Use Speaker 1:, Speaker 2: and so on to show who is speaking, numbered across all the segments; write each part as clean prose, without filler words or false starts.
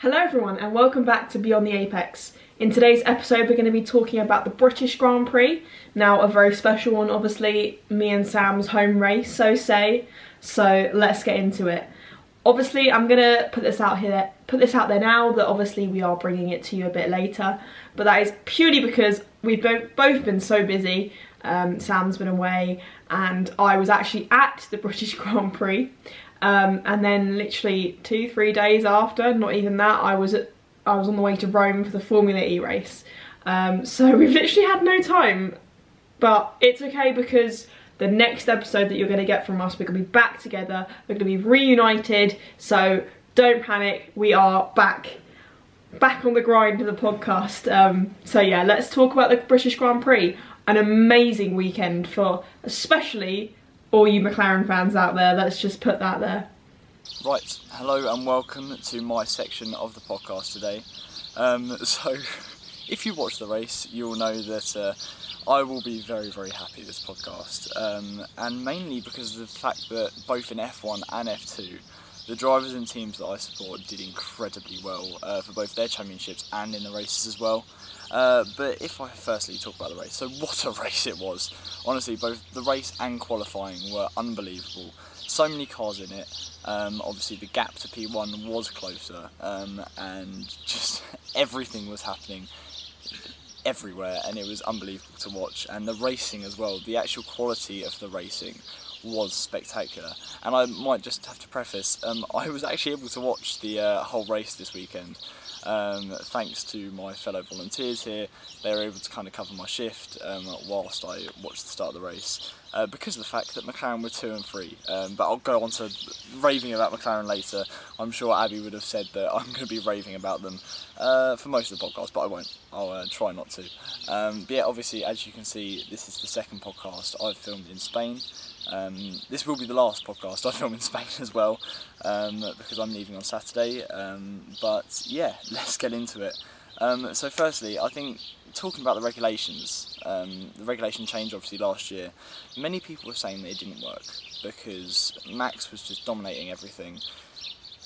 Speaker 1: Hello everyone and welcome back to Beyond the Apex. In today's episode we're going to be talking about the British Grand Prix. Now a very special one, obviously me and Sam's home race, so let's get into it. Obviously I'm going to put this out there now that obviously we are bringing it to you a bit later, but that is purely because we've both been so busy. Sam's been away and I was actually at the British Grand Prix. And then literally 2-3 days after, not even that, I was on the way to Rome for the Formula E race. So we've literally had no time, but it's okay because the next episode that you're going to get from us, we're going to be back together, we're going to be reunited, so don't panic, we are back on the grind of the podcast. So yeah, let's talk about the British Grand Prix. An amazing weekend for especially all you McLaren fans out there. Let's just put that there.
Speaker 2: Right, hello and welcome to my section of the podcast today. So, if you watch the race, you'll know that I will be very, very happy with this podcast. And mainly because of the fact that both in F1 and F2, the drivers and teams that I support did incredibly well for both their championships and in the races as well. But if I firstly talk about the race, so what a race it was. Honestly, both the race and qualifying were unbelievable. So many cars in it. Obviously the gap to P1 was closer, and just everything was happening everywhere, and it was unbelievable to watch. And the racing as well, the actual quality of the racing was spectacular. And I might just have to preface, I was actually able to watch the whole race this weekend. Thanks to my fellow volunteers here, they were able to kind of cover my shift whilst I watched the start of the race, because of the fact that McLaren were 2 and 3. But I'll go on to raving about McLaren later. I'm sure Abby would have said that I'm going to be raving about them for most of the podcast, but I won't. I'll try not to. But yeah, obviously, as you can see, this is the second podcast I've filmed in Spain. This will be the last podcast I film in Spain as well, because I'm leaving on Saturday, but yeah, let's get into it. So firstly, I think talking about the regulations, the regulation change obviously last year, many people were saying that it didn't work because Max was just dominating everything,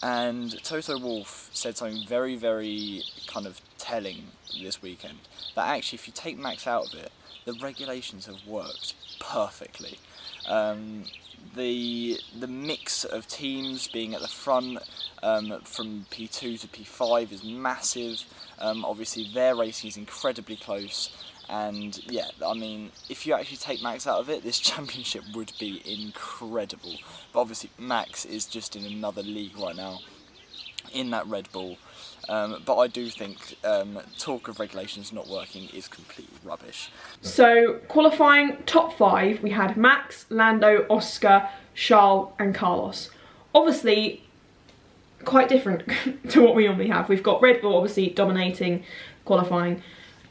Speaker 2: and Toto Wolff said something very, very kind of telling this weekend, that actually if you take Max out of it, the regulations have worked perfectly. The mix of teams being at the front from P2 to P5 is massive. Obviously their racing is incredibly close, and yeah, I mean, if you actually take Max out of it, this championship would be incredible. But obviously Max is just in another league right now in that Red Bull. But I do think talk of regulations not working is completely rubbish.
Speaker 1: So qualifying top 5, we had Max, Lando, Oscar, Charles and Carlos. Obviously quite different to what we normally have. We've got Red Bull obviously dominating qualifying,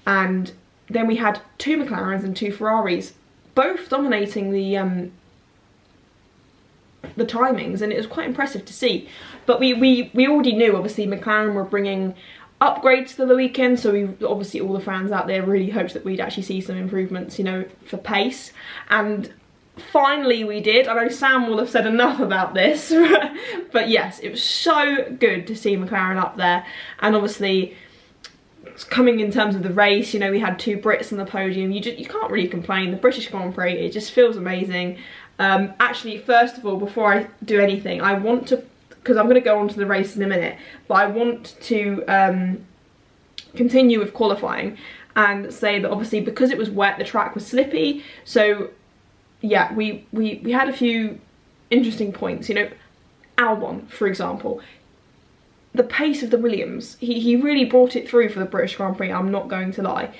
Speaker 1: and then we had 2 McLarens and 2 Ferraris, both dominating the timings, and it was quite impressive to see. But we already knew obviously McLaren were bringing upgrades to the weekend, so we obviously, all the fans out there really hoped that we'd actually see some improvements, you know, for pace, and finally we did. I know Sam will have said enough about this but yes, it was so good to see McLaren up there. And obviously coming in terms of the race, you know, we had 2 Brits on the podium. You can't really complain. The British Grand Prix, it just feels amazing. Actually, first of all, before I do anything, I want to, because I'm going to go on to the race in a minute, but I want to continue with qualifying and say that obviously because it was wet, the track was slippy. So yeah, we had a few interesting points. You know, Albon, for example, the pace of the Williams, he really brought it through for the British Grand Prix, I'm not going to lie.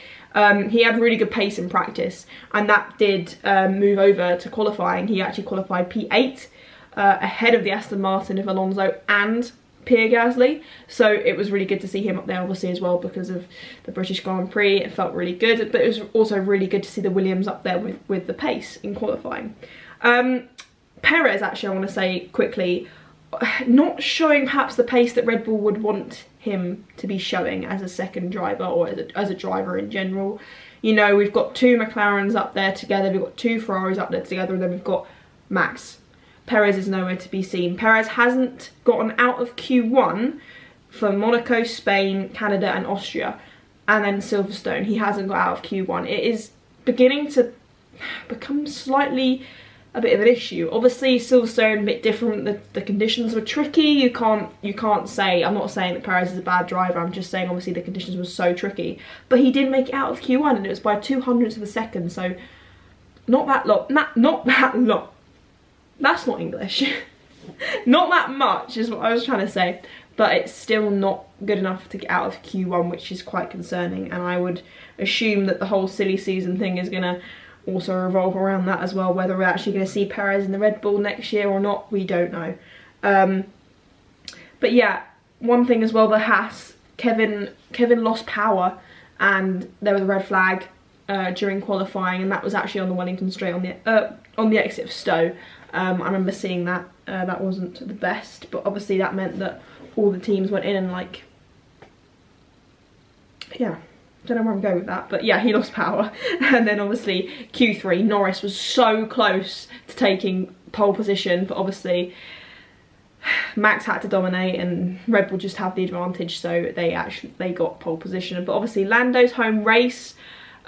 Speaker 1: He had really good pace in practice, and that did move over to qualifying. He actually qualified P8 ahead of the Aston Martin of Alonso and Pierre Gasly, so it was really good to see him up there obviously as well because of the British Grand Prix. It felt really good, but it was also really good to see the Williams up there with the pace in qualifying. Perez, actually, I want to say quickly, not showing perhaps the pace that Red Bull would want him to be showing as a second driver, or as a driver in general. You know, we've got 2 McLarens up there together, we've got 2 Ferraris up there together, and then we've got Max. Perez is nowhere to be seen. Perez hasn't gotten out of Q1 for Monaco, Spain, Canada and Austria, and then Silverstone he hasn't got out of Q1. It is beginning to become slightly a bit of an issue. Obviously Silverstone a bit different, the conditions were tricky. You can't say, I'm not saying that Perez is a bad driver, I'm just saying obviously the conditions were so tricky, but he did make it out of Q1 and it was by 200ths of a second, so not that lot, not that lot, that's not English. Not that much is what I was trying to say, but it's still not good enough to get out of Q1, which is quite concerning, and I would assume that the whole silly season thing is going to also revolve around that as well. Whether we're actually going to see Perez in the Red Bull next year or not, we don't know. But yeah, one thing as well, the Haas, Kevin lost power and there was a red flag during qualifying, and that was actually on the Wellington straight on the exit of Stowe. I remember seeing that. That wasn't the best, but obviously that meant that all the teams went in and like, yeah, don't know where I'm going with that, but yeah, he lost power. And then obviously Q3, Norris was so close to taking pole position, but obviously Max had to dominate and Red Bull just had the advantage, so they got pole position. But obviously Lando's home race,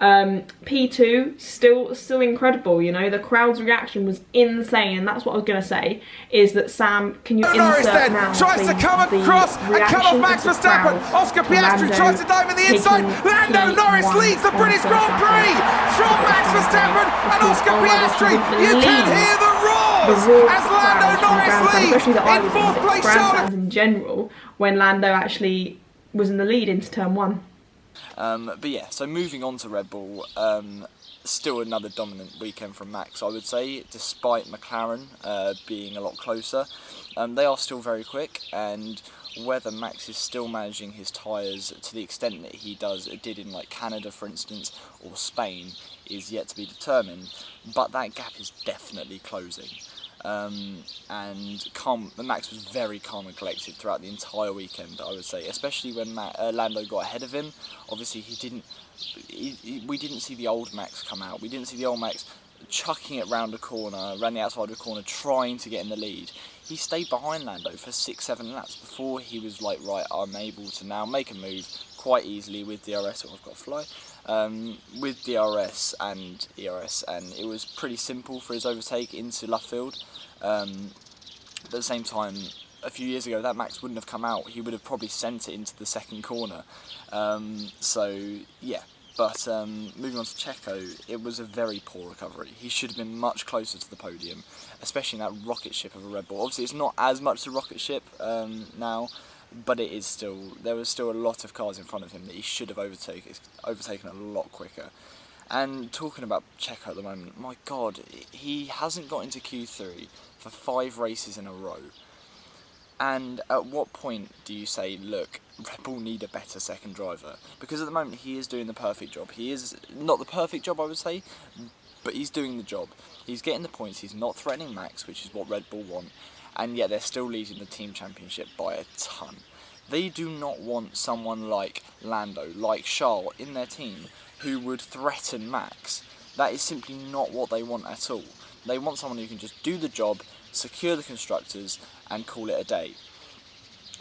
Speaker 1: P2, still incredible, you know, the crowd's reaction was insane, and that's what I was going to say, is that Sam, can you insert now,
Speaker 3: tries to come across and cut off Max Verstappen. Oscar Piastri tries to dive in the inside. Lando Norris leads the British Grand Prix from Max Verstappen and Oscar Piastri. You can hear the roars as Lando Norris leads in fourth place.
Speaker 1: Grandstands in general, when Lando actually was in the lead into turn 1.
Speaker 2: But yeah, so moving on to Red Bull, still another dominant weekend from Max, I would say, despite McLaren being a lot closer. They are still very quick, and whether Max is still managing his tyres to the extent that he did in like Canada, for instance, or Spain, is yet to be determined, but that gap is definitely closing. And Max was very calm and collected throughout the entire weekend, I would say, especially when Lando got ahead of him. Obviously we didn't see the old Max come out. We didn't see the old Max chucking it round a corner, around the outside of a corner, trying to get in the lead. He stayed behind Lando for 6-7 laps before he was like, right, I'm able to now make a move quite easily with DRS, or I've got to fly, with DRS and ERS, and it was pretty simple for his overtake into Luffield. But at the same time, a few years ago, that Max wouldn't have come out. He would have probably sent it into the second corner. So yeah, but moving on to Checo, it was a very poor recovery. He should have been much closer to the podium, especially in that rocket ship of a Red Bull. Obviously, it's not as much the rocket ship now, but it is still, there was still a lot of cars in front of him that he should have overtaken a lot quicker. And talking about Checo at the moment, my God, he hasn't got into Q3 for 5 races in a row. And at what point do you say, look, Red Bull need a better second driver? Because at the moment he is doing the perfect job. He is not the perfect job, I would say, but he's doing the job. He's getting the points, he's not threatening Max, which is what Red Bull want, and yet they're still leading the team championship by a ton. They do not want someone like Lando, like Charles in their team, who would threaten Max. That is simply not what they want at all. They want someone who can just do the job, secure the constructors, and call it a day.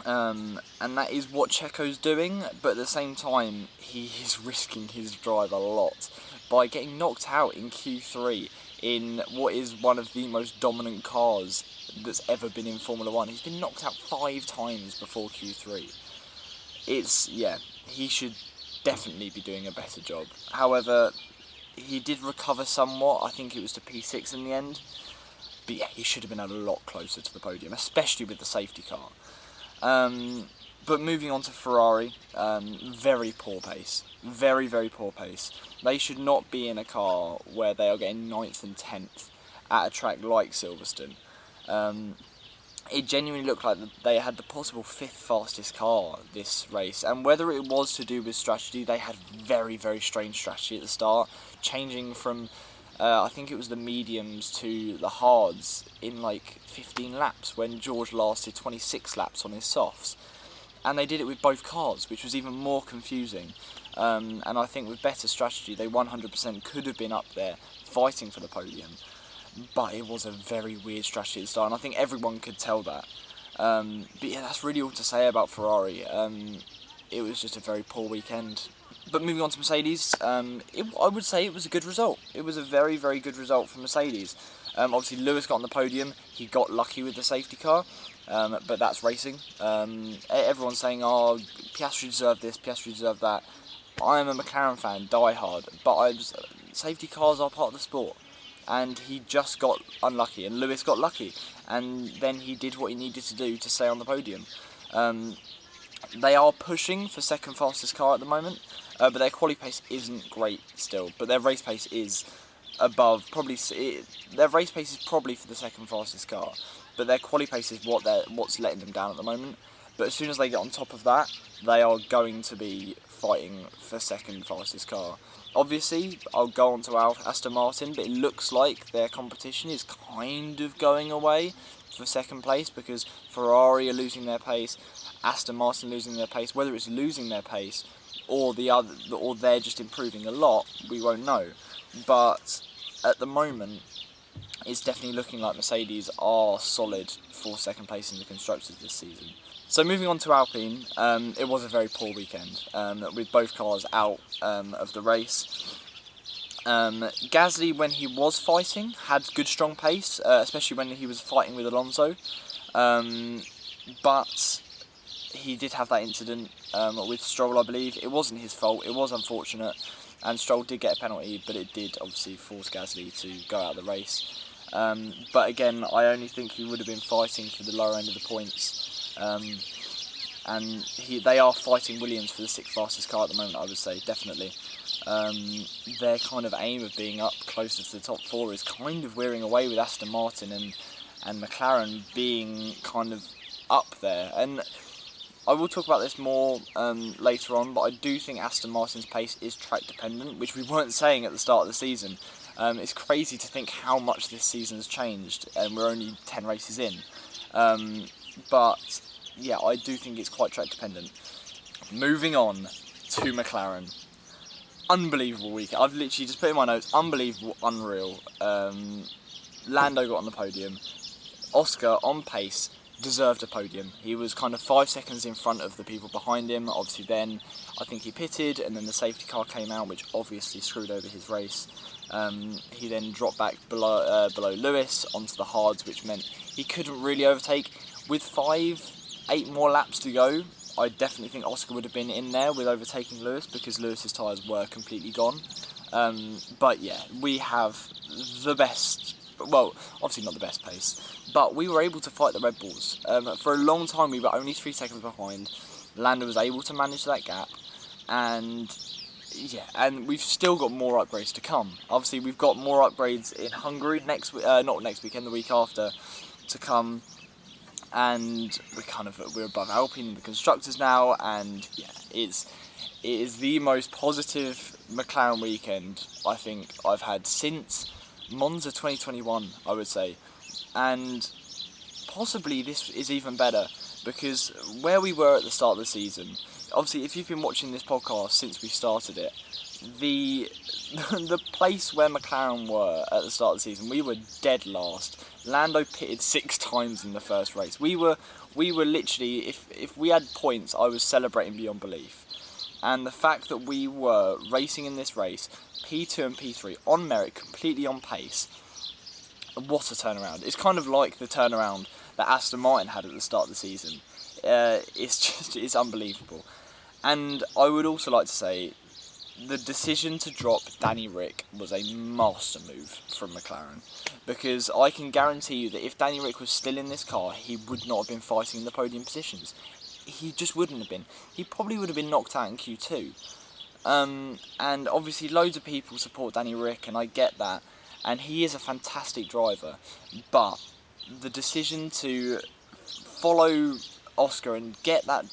Speaker 2: And that is what Checo's doing, but at the same time, he is risking his drive a lot by getting knocked out in Q3 in what is one of the most dominant cars that's ever been in Formula 1. He's been knocked out 5 times before Q3. He should definitely be doing a better job. However, he did recover somewhat. I think it was to P6 in the end. But yeah, he should have been a lot closer to the podium, especially with the safety car. But moving on to Ferrari, very poor pace. Very, very poor pace. They should not be in a car where they are getting 9th and 10th at a track like Silverstone. It genuinely looked like they had the possible 5th fastest car this race, and whether it was to do with strategy, they had very, very strange strategy at the start, changing from I think it was the mediums to the hards in like 15 laps when George lasted 26 laps on his softs, and they did it with both cars, which was even more confusing. And I think with better strategy they 100% could have been up there fighting for the podium. But it was a very weird strategy at the start, and I think everyone could tell that. But yeah, that's really all to say about Ferrari. It was just a very poor weekend. But moving on to Mercedes, I would say it was a good result. It was a very, very good result for Mercedes. Obviously, Lewis got on the podium. He got lucky with the safety car, but that's racing. Everyone's saying, oh, Piastri deserved this, Piastri deserved that. I'm a McLaren fan, die hard, but safety cars are part of the sport. And he just got unlucky, and Lewis got lucky. And then he did what he needed to do to stay on the podium. They are pushing for second fastest car at the moment, but their quali pace isn't great still. But their race pace is above, their race pace is probably for the second fastest car, but their quali pace is what's letting them down at the moment. But as soon as they get on top of that, they are going to be fighting for second fastest car. Obviously, I'll go on to Aston Martin, but it looks like their competition is kind of going away for second place, because Ferrari are losing their pace, Aston Martin losing their pace. Whether it's losing their pace or they're just improving a lot, we won't know. But at the moment, it's definitely looking like Mercedes are solid for second place in the Constructors this season. So moving on to Alpine, it was a very poor weekend, with both cars out of the race. Gasly, when he was fighting, had good strong pace, especially when he was fighting with Alonso. But he did have that incident with Stroll, I believe. It wasn't his fault, it was unfortunate, and Stroll did get a penalty, but it did obviously force Gasly to go out of the race. But again, I only think he would have been fighting for the lower end of the points. And they are fighting Williams for the sixth fastest car at the moment, I would say, definitely. Their kind of aim of being up closer to the top four is kind of wearing away, with Aston Martin and McLaren being kind of up there. And I will talk about this more later on, but I do think Aston Martin's pace is track dependent, which we weren't saying at the start of the season. It's crazy to think how much this season has changed, and we're only 10 races in. But yeah, I do think it's quite track dependent. Moving on to McLaren. Unbelievable weekend. I've literally just put in my notes, unbelievable, unreal. Lando got on the podium. Oscar, on pace, deserved a podium. He was kind of 5 seconds in front of the people behind him. Obviously then, I think he pitted, and then the safety car came out, which obviously screwed over his race. He then dropped back below Lewis onto the hards, which meant he couldn't really overtake. With 8 more laps to go, I definitely think Oscar would have been in there with overtaking Lewis, because Lewis's tyres were completely gone. But yeah, we have the best, well, obviously not the best pace, but we were able to fight the Red Bulls. For a long time we were only 3 seconds behind. Lando was able to manage that gap, and yeah, and we've still got more upgrades to come. Obviously we've got more upgrades in Hungary not next weekend, the week after, to come. And we're above Alpine in the Constructors now, and yeah, it is the most positive McLaren weekend I think I've had since Monza 2021, I would say. And possibly this is even better, because where we were at the start of the season, obviously if you've been watching this podcast since we started it, the place where McLaren were at the start of the season, we were dead last. Lando pitted 6 times in the first race. We were literally, if we had points, I was celebrating beyond belief. And the fact that we were racing in this race, P2 and P3 on merit, completely on pace, what a turnaround. It's kind of like the turnaround that Aston Martin had at the start of the season. It's unbelievable. And I would also like to say, the decision to drop Danny Rick was a master move from McLaren, because I can guarantee you that if Danny Rick was still in this car, he would not have been fighting in the podium positions. He just wouldn't have been. He probably would have been knocked out in Q2. And obviously loads of people support Danny Rick, and I get that, and he is a fantastic driver, but the decision to follow Oscar and get that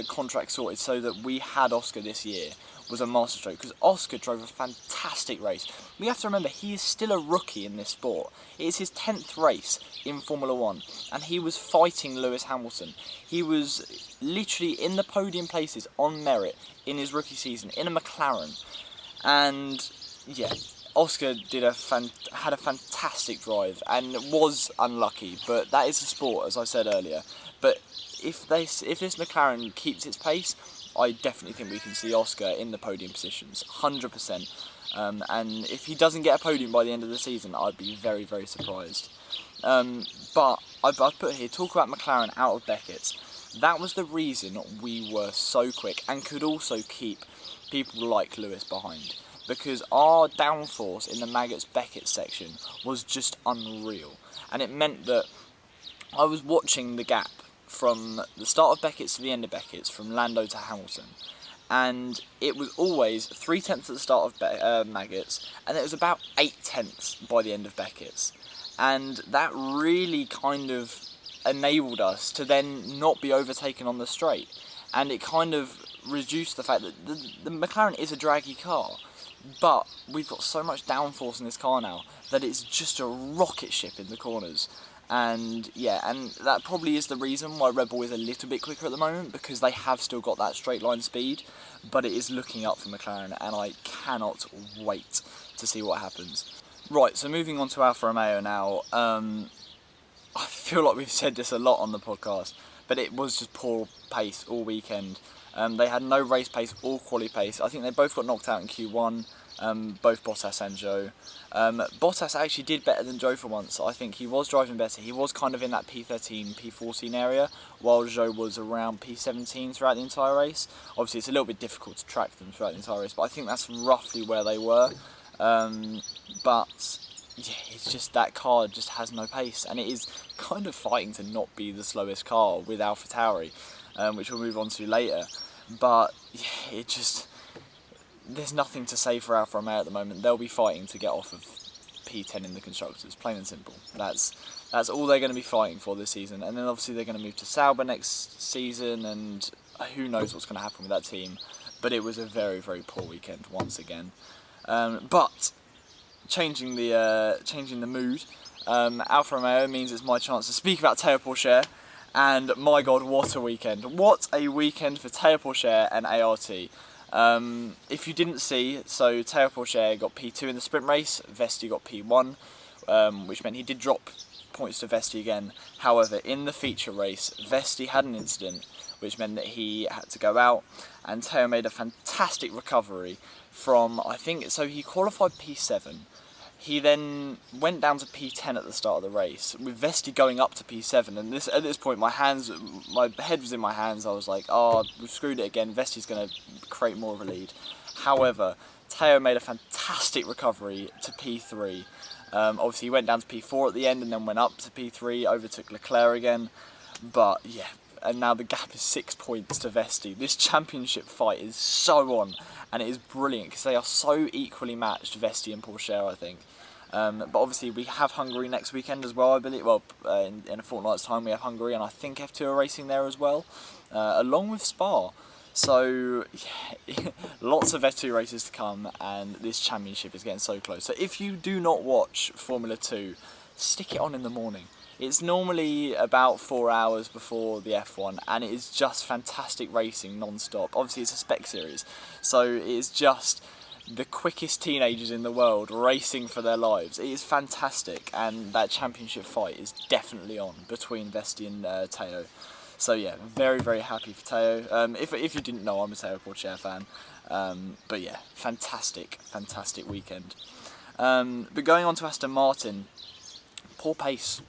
Speaker 2: contract sorted so that we had Oscar this year was a masterstroke, because Oscar drove a fantastic race. We have to remember, he is still a rookie in this sport. It is his 10th race in Formula 1, and he was fighting Lewis Hamilton. He was literally in the podium places on merit in his rookie season in a McLaren. And yeah, Oscar had a fantastic drive and was unlucky, but that is the sport, as I said earlier. But if this McLaren keeps its pace, I definitely think we can see Oscar in the podium positions, 100%. And if he doesn't get a podium by the end of the season, I'd be very, very surprised. But I've put here, talk about McLaren out of Beckett's. That was the reason we were so quick and could also keep people like Lewis behind. Because our downforce in the Beckett section was just unreal. And it meant that I was watching the gap from the start of Beckett's to the end of Beckett's, from Lando to Hamilton. And it was always 3/10 at the start of Maggots, and it was about 8/10 by the end of Beckett's. And that really kind of enabled us to then not be overtaken on the straight. And it kind of reduced the fact that the McLaren is a draggy car, but we've got so much downforce in this car now that it's just a rocket ship in the corners. And yeah, and that probably is the reason why Red Bull is a little bit quicker at the moment, because they have still got that straight line speed, but it is looking up for McLaren, and I cannot wait to see what happens. Right, so moving on to Alfa Romeo now. I feel like we've said this a lot on the podcast, but it was just poor pace all weekend. They had no race pace or quali pace. I think they both got knocked out in Q1. Both Bottas and Zhou. Bottas actually did better than Zhou for once. I think he was driving better. He was kind of in that P13, P14 area, while Zhou was around P17 throughout the entire race. Obviously, it's a little bit difficult to track them throughout the entire race, but I think that's roughly where they were. But yeah, it's just that car just has no pace, and it is kind of fighting to not be the slowest car with AlphaTauri, which we'll move on to later. But yeah, it just... there's nothing to say for Alfa Romeo at the moment. They'll be fighting to get off of P10 in the Constructors, plain and simple. That's all they're going to be fighting for this season. And then obviously they're going to move to Sauber next season, and who knows what's going to happen with that team. But it was a very, very poor weekend once again. But changing the mood, Alfa Romeo means it's my chance to speak about Théo Pourchaire. And my God, what a weekend! What a weekend for Théo Pourchaire and ART. If you didn't see, so Théo Pourchaire got P2 in the sprint race, Vesti got P1, which meant he did drop points to Vesti again. However, in the feature race, Vesti had an incident, which meant that he had to go out, and Théo made a fantastic recovery from, I think, so he qualified P7. He then went down to P10 at the start of the race, with Vesti going up to P7, and at this point my head was in my hands. I was like, oh, we've screwed it again, Vesti's going to create more of a lead. However, Théo made a fantastic recovery to P3. Obviously he went down to P4 at the end and then went up to P3, overtook Leclerc again, but yeah, and now the gap is 6 points to Vesti. This championship fight is so on, and it is brilliant because they are so equally matched, Vesti and Pourchaire, I think. But obviously we have Hungary next weekend as well, I believe. Well, in a fortnight's time we have Hungary, and I think F2 are racing there as well, along with Spa. So yeah, lots of F2 races to come, and this championship is getting so close. So if you do not watch Formula 2, stick it on in the morning. It's normally about 4 hours before the F1, and it is just fantastic racing non-stop. Obviously it's a spec series, so it is just the quickest teenagers in the world racing for their lives. It is fantastic, and that championship fight is definitely on between Vesti and Théo. So yeah, very, very happy for Théo. If you didn't know, I'm a Théo Pourchaire fan. But yeah, fantastic weekend. But going on to Aston Martin, poor pace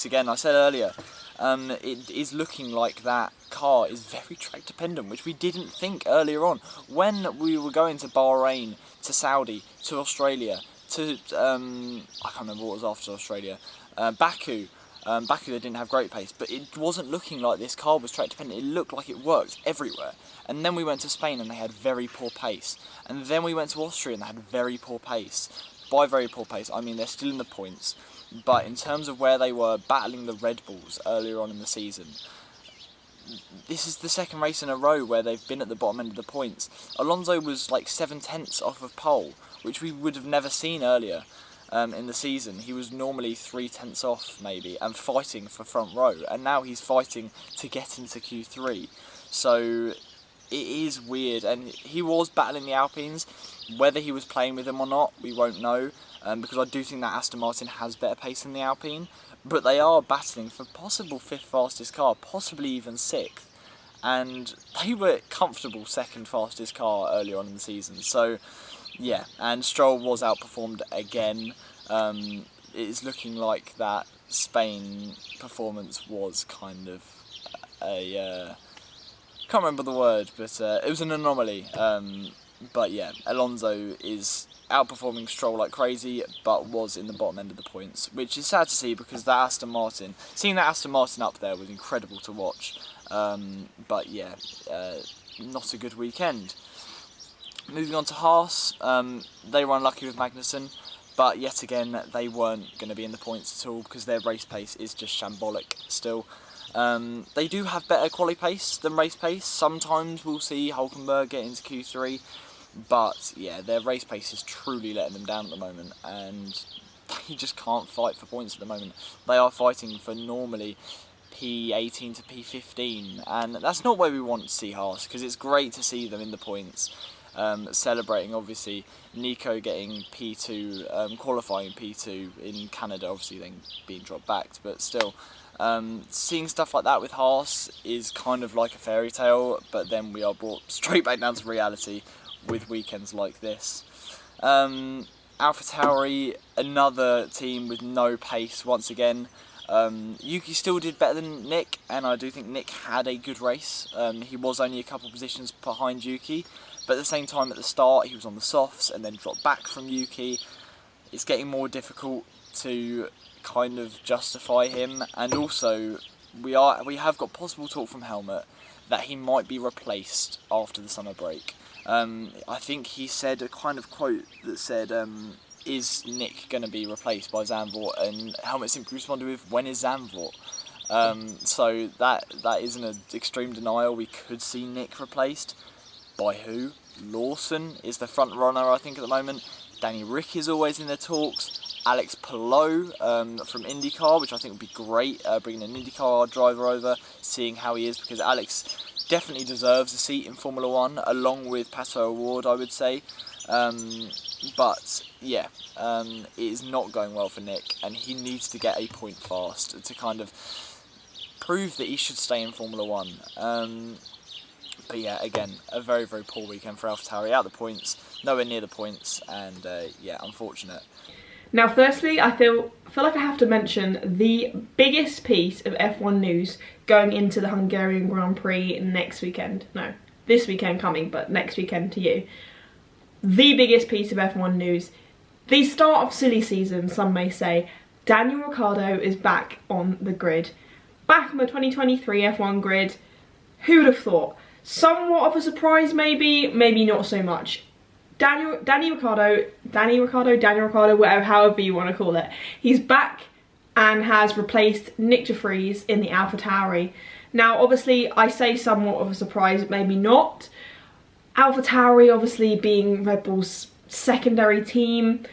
Speaker 2: again. I said earlier, it is looking like that car is very track dependent, which we didn't think earlier on. When we were going to Bahrain, to Saudi, to Australia, to, I can't remember what was after Australia, Baku, they didn't have great pace, but it wasn't looking like this car was track dependent. It looked like it worked everywhere. And then we went to Spain and they had very poor pace. And then we went to Austria and they had very poor pace. By very poor pace, I mean they're still in the points. But in terms of where they were battling the Red Bulls earlier on in the season, this is the second race in a row where they've been at the bottom end of the points. Alonso was like 7/10 off of pole, which we would have never seen earlier in the season. He was normally 3/10 off maybe and fighting for front row, and now he's fighting to get into Q3. So it is weird, and he was battling the Alpines. Whether he was playing with them or not, we won't know, because I do think that Aston Martin has better pace than the Alpine, but they are battling for possible 5th fastest car, possibly even 6th. And they were comfortable 2nd fastest car earlier on in the season. So, yeah, and Stroll was outperformed again. It is looking like that Spain performance was kind of a... can't remember the word, but it was an anomaly. But yeah, Alonso is outperforming Stroll like crazy, but was in the bottom end of the points, which is sad to see because seeing that Aston Martin up there was incredible to watch. But yeah, not a good weekend. Moving on to Haas, they were unlucky with Magnussen, but yet again they weren't going to be in the points at all because their race pace is just shambolic still. They do have better quali pace than race pace. Sometimes we'll see Hülkenberg get into Q3, but yeah, their race pace is truly letting them down at the moment, and they just can't fight for points at the moment. They are fighting for normally P18 to P15, and that's not where we want to see Haas, because it's great to see them in the points, celebrating obviously Nico getting P2, qualifying P2 in Canada, obviously then being dropped back, but still. Seeing stuff like that with Haas is kind of like a fairy tale, but then we are brought straight back down to reality with weekends like this. AlphaTauri, another team with no pace once again. Yuki still did better than Nick, and I do think Nick had a good race. He was only a couple positions behind Yuki, but at the same time at the start he was on the softs and then dropped back from Yuki. It's getting more difficult to kind of justify him, and also we have got possible talk from Helmut that he might be replaced after the summer break. I think he said a kind of quote that said, is Nick going to be replaced by Zandvoort? And Helmut simply responded with, when is Zandvoort? So that is an extreme denial. We could see Nick replaced. By who? Lawson is the front runner, I think, at the moment. Danny Rick is always in the talks. Alex Palou from IndyCar, which I think would be great, bringing an IndyCar driver over, seeing how he is, because Alex definitely deserves a seat in Formula 1, along with Pato O'Ward, I would say. But yeah, it is not going well for Nick, and he needs to get a point fast to kind of prove that he should stay in Formula 1. But yeah, again, a very, very poor weekend for AlphaTauri, out the points, nowhere near the points, and yeah, unfortunate.
Speaker 1: Now, firstly, I feel like I have to mention the biggest piece of F1 news going into the Hungarian Grand Prix next weekend. No, this weekend coming, but next weekend to you. The biggest piece of F1 news, the start of silly season, some may say. Daniel Ricciardo is back on the grid. Back on the 2023 F1 grid. Who'd have thought? Somewhat of a surprise, maybe, maybe not so much. Daniel Ricciardo, whatever, however you want to call it. He's back and has replaced Nick de Vries in the AlphaTauri. Now, obviously, I say somewhat of a surprise, maybe not. AlphaTauri, obviously, being Red Bull's secondary team.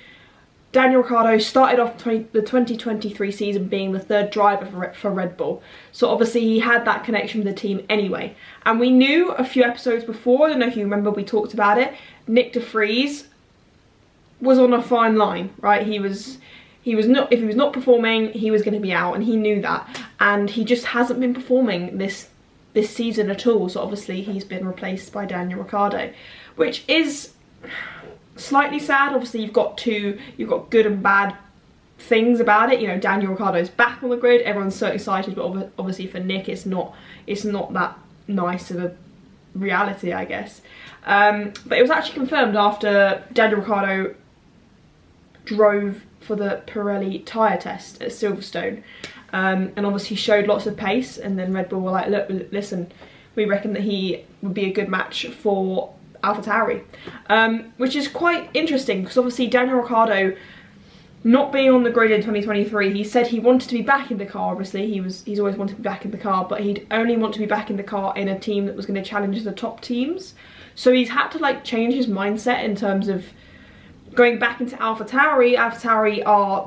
Speaker 1: Daniel Ricciardo started off the 2023 season being the 3rd driver for Red Bull. So obviously he had that connection with the team anyway. And we knew a few episodes before, I don't know if you remember, we talked about it, Nick de Vries was on a fine line, right? If he was not performing, he was going to be out, and he knew that. And he just hasn't been performing this season at all. So obviously he's been replaced by Daniel Ricciardo, which is slightly sad. Obviously you've got good and bad things about it. You know, Daniel Ricciardo's back on the grid, everyone's so excited, but obviously for Nick it's not that nice of a reality, I guess. But it was actually confirmed after Daniel Ricciardo drove for the Pirelli tyre test at Silverstone, and obviously showed lots of pace, and then Red Bull were like, look, listen, we reckon that he would be a good match for AlphaTauri, which is quite interesting because obviously Daniel Ricciardo not being on the grid in 2023, he said he wanted to be back in the car. Obviously he's always wanted to be back in the car, but he'd only want to be back in the car in a team that was going to challenge the top teams. So he's had to like change his mindset in terms of going back into AlphaTauri. AlphaTauri are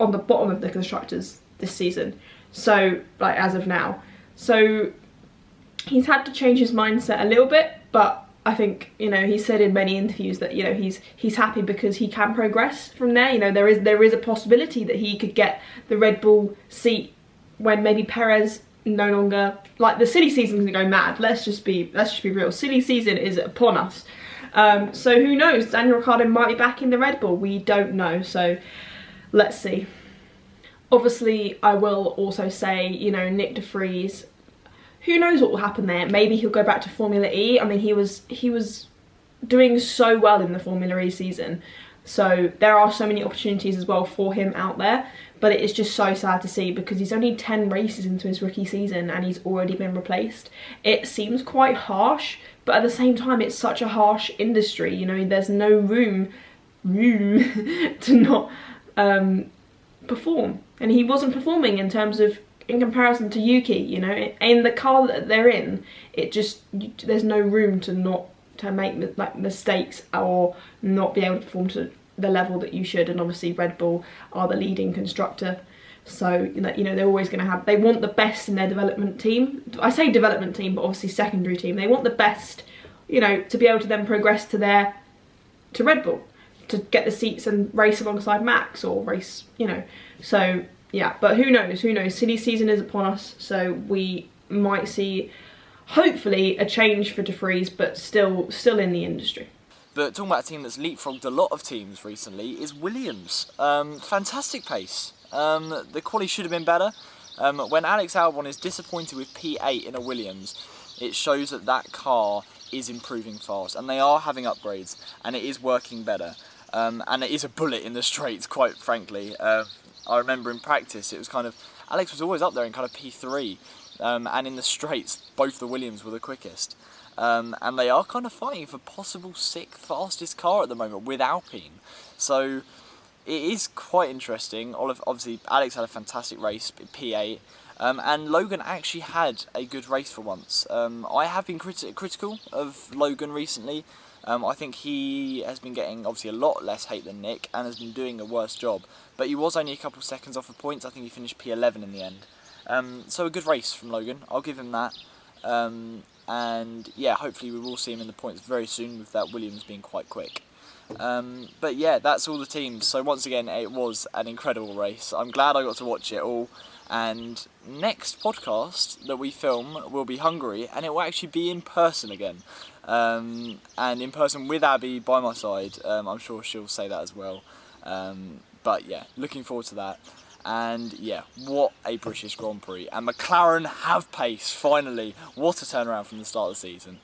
Speaker 1: on the bottom of the constructors this season, so like as of now. So he's had to change his mindset a little bit, but I think, you know, he said in many interviews that, you know, he's happy because he can progress from there. You know, there is a possibility that he could get the Red Bull seat when maybe Perez no longer, like, the silly season's gonna go mad. Let's just be real. Silly season is upon us. So who knows? Daniel Ricciardo might be back in the Red Bull. We don't know. So let's see. Obviously, I will also say, you know, Nick de Vries, who knows what will happen there? Maybe he'll go back to Formula E. I mean, he was doing so well in the Formula E season. So there are so many opportunities as well for him out there. But it is just so sad to see, because he's only 10 races into his rookie season and he's already been replaced. It seems quite harsh, but at the same time, it's such a harsh industry. You know, there's no room to not perform. And he wasn't performing in comparison to Yuki, you know, in the car that they're in, there's no room to make like mistakes or not be able to perform to the level that you should. And obviously Red Bull are the leading constructor, so you know they're always going to they want the best in their development team. I say development team, but obviously secondary team. They want the best, you know, to be able to then progress to Red Bull, to get the seats and race alongside Max or race, you know. So yeah, but who knows? Silly season is upon us, so we might see, hopefully, a change for de Vries, but still in the industry.
Speaker 2: But talking about a team that's leapfrogged a lot of teams recently is Williams. Fantastic pace. The quality should have been better. When Alex Albon is disappointed with P8 in a Williams, it shows that car is improving fast, and they are having upgrades, and it is working better. And it is a bullet in the straights, quite frankly. I remember in practice, it was kind of, Alex was always up there in kind of P3, and in the straights, both the Williams were the quickest. And they are kind of fighting for possible 6th fastest car at the moment with Alpine. So it is quite interesting. Obviously, Alex had a fantastic race, P8, and Logan actually had a good race for once. I have been critical of Logan recently. I think he has been getting obviously a lot less hate than Nick and has been doing a worse job. But he was only a couple of seconds off the points. I think he finished P11 in the end. So a good race from Logan. I'll give him that. And yeah, hopefully we will see him in the points very soon, with that Williams being quite quick. But yeah, that's all the teams. So once again, it was an incredible race. I'm glad I got to watch it all. And next podcast that we film will be Hungary, and it will actually be in person again. And in person with Abby by my side. I'm sure she'll say that as well. But yeah, looking forward to that. And yeah, what a British Grand Prix. And McLaren have pace, finally. What a turnaround from the start of the season.